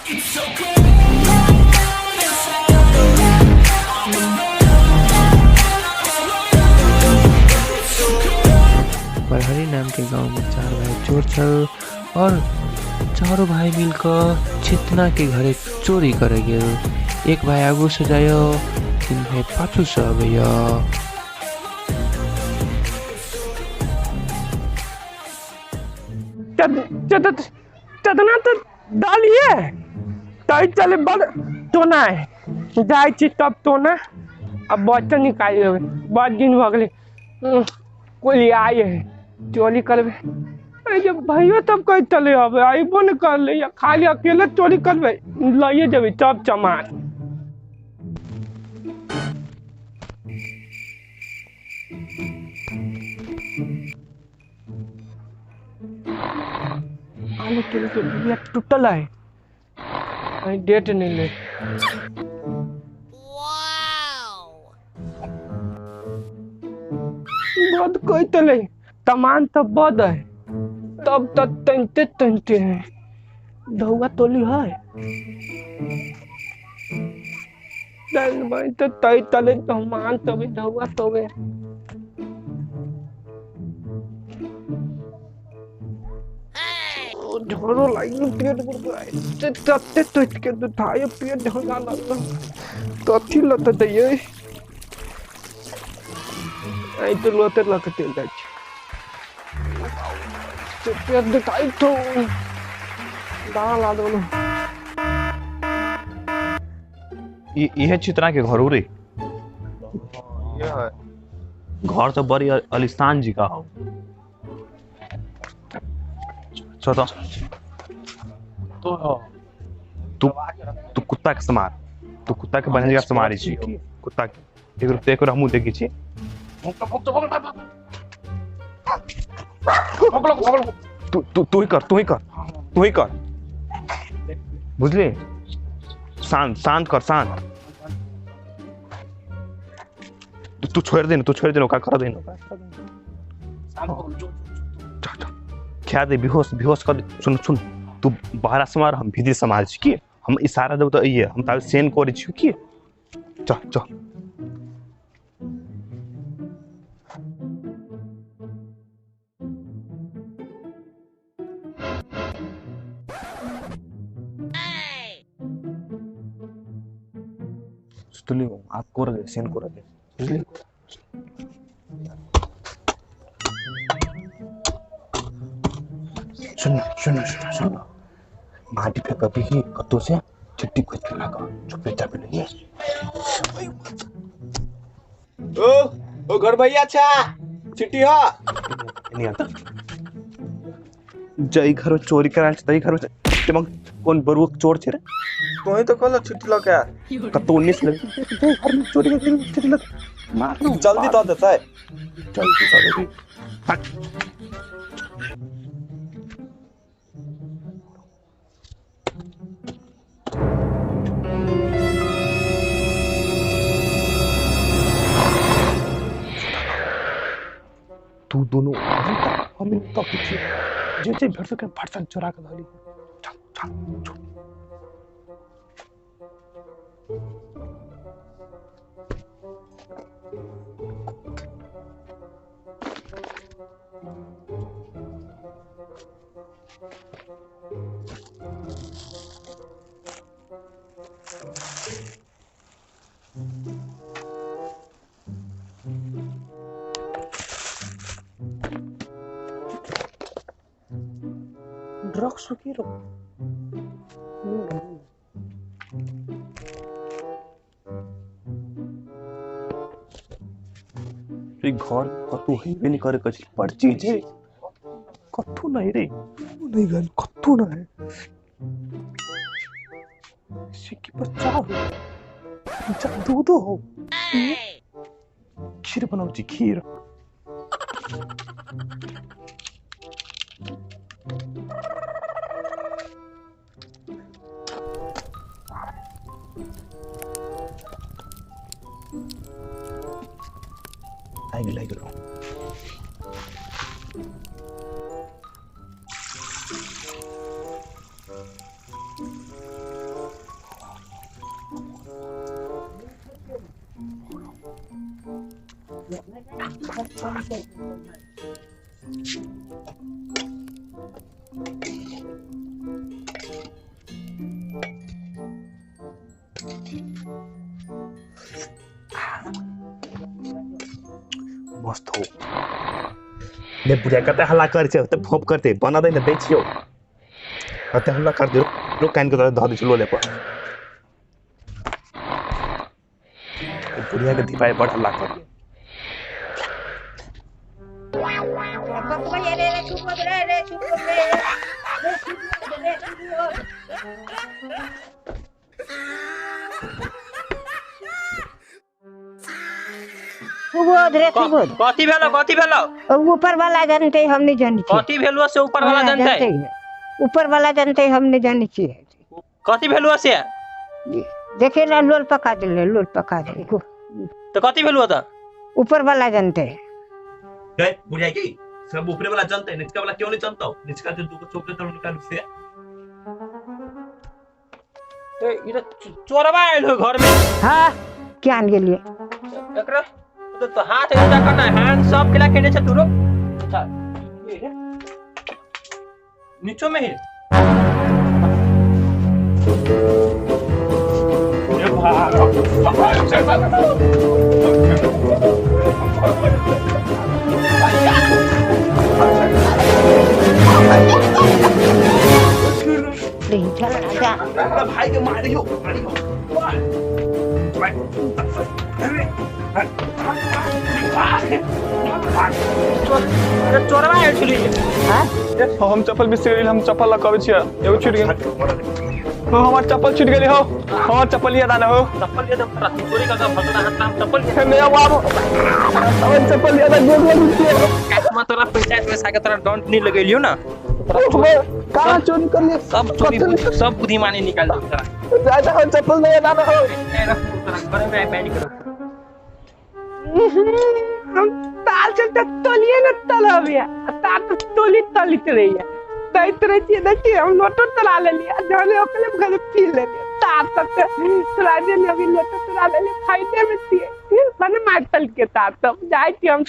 बरहरी नाम के गांव में 4 भाई चोर छल और चारों भाई मिलकर चेतना के घरे चोरी करे गए। एक भाई आगू से जायो, 3 भाई पाछू से आ गया। चेतना तो डालिए तई चले बड़ टोना है जाय छी तब टोना अब बच्चा निकाल लेबे। बहुत दिन हो गए कोई आए है चोरी करबे। अरे जब भैया तब कहीं चले अब आइबो न कर ले, या खाली अकेले चोरी करबे लाइए जबे तब चमार। आलू के लिए टूटल है, डेट नहीं ले। बहुत कोई तले तमान तो बद है तब तक तंते तंते हैं धौआ तोली है दल भाई तो तई तले तमान तबे धौआ तबे। झोरो लाइन पेट पर गए तत्ते तो के तो थाय पेट ढंगा लगा कथि लत दइए आई तो लोते लगते जाय तो पेट दिखाई तो दाना ला दो। ये चित्रा के घर हो रे, ये घर तो बड़ी अलिस्तान जी का हो। तो तू कुत्ता के समार, तू कुत्ता के बने का समारी छी कुत्ता के 1 रुपया को हमू देखी छी। तू ही कर बुझले। शांत कर शांत। तू छोड़ दे का कर दे क्या दे बेहोश कर। सुन तू बाहर समार हम भीतर समार छी की हम इशारा देब तो ये हम ताल सेन करे छी की चल तुली आप कर दे सेन कर दे बुझली। सुन माटी पे कभी ही कतो से चिट्ठी खोद के लगा चुपे चापे नहीं। ओ घर भैया अच्छा चिट्ठी हो नहीं आता जई घर चोरी करा तई घर में कौन बरुआ चोर छे रे तो ही तो कहला चिट्ठी लगा कतो 19 लगे घर में चोरी के चिट्ठी लग मार जल्दी तो देता है जल्दी तो दे तू दोनों हम तो कुछ जे भेट सके फटसन चोरा के धली चल ड्रग्स की रो घर कतु हेबे नहीं करे कछ पर्ची जे कथु नहीं रे नहीं गन कथु नहीं सिक्की पर चाह दूध हो खीर बनाओ जी खीर like it. मस्त हो ले बुढ़िया कते हल्ला कर छे त फोप करते बना दे न बेचियो कते हल्ला कर दे लोग कान के तरह ध दे चलो ले पर बुढ़िया के दीपाए बड़ हल्ला कर सुबोध रे सुबोध कथी भेलो अब ऊपर वाला जानते हम नहीं जानी छी कथी भेलो से ऊपर वाला जानते ऊपर वाला जानते हम नहीं जानी छी कथी भेलो से देखे ना लोल पका दे तो कथी भेलो त ऊपर वाला जानते गए बुढ़िया की सब ऊपर वाला जानते निचका वाला क्यों नहीं जानता निचका जो दो चोपड़े तर निकाल से ए इधर चोरवा आइलो घर में हाँ क्या आन गेलिए एकरा तो हाथ ऐसा करना हैंड सब केला केने छ तुरो नीचो में ही ये भाई के मारियो चोरवा आइल छली हम चप्पल बिसर गेल हम चप्पल लगावे छियै एगो छूट गेल हो हमर चप्पल छूट गेल हो हमर चप्पल याद आना हो चप्पल ये तो चोरी का भगना हाथ नाम चप्पल मैं बाबू हमर चप्पल याद आ गेल मैं तोरा पंचायत में साके तोरा डंट नहीं लगेलियो ना कहां चोरी कर लिए सब चोरी सब बुद्धिमानी निकाल दो तोरा ज्यादा हम चप्पल नहीं याद आना हो घर में बैठ करो हम ताल चलते तोलिए न तलबिया ता तो तोली तलित रही है दैत रही थी देखिए हम लोटो तला ले लिया जाने ओकले घर पी ले ता तक तला दे अभी लोटो तला ले फायदे में थी मैंने मार तल के ता तब जाई थी हम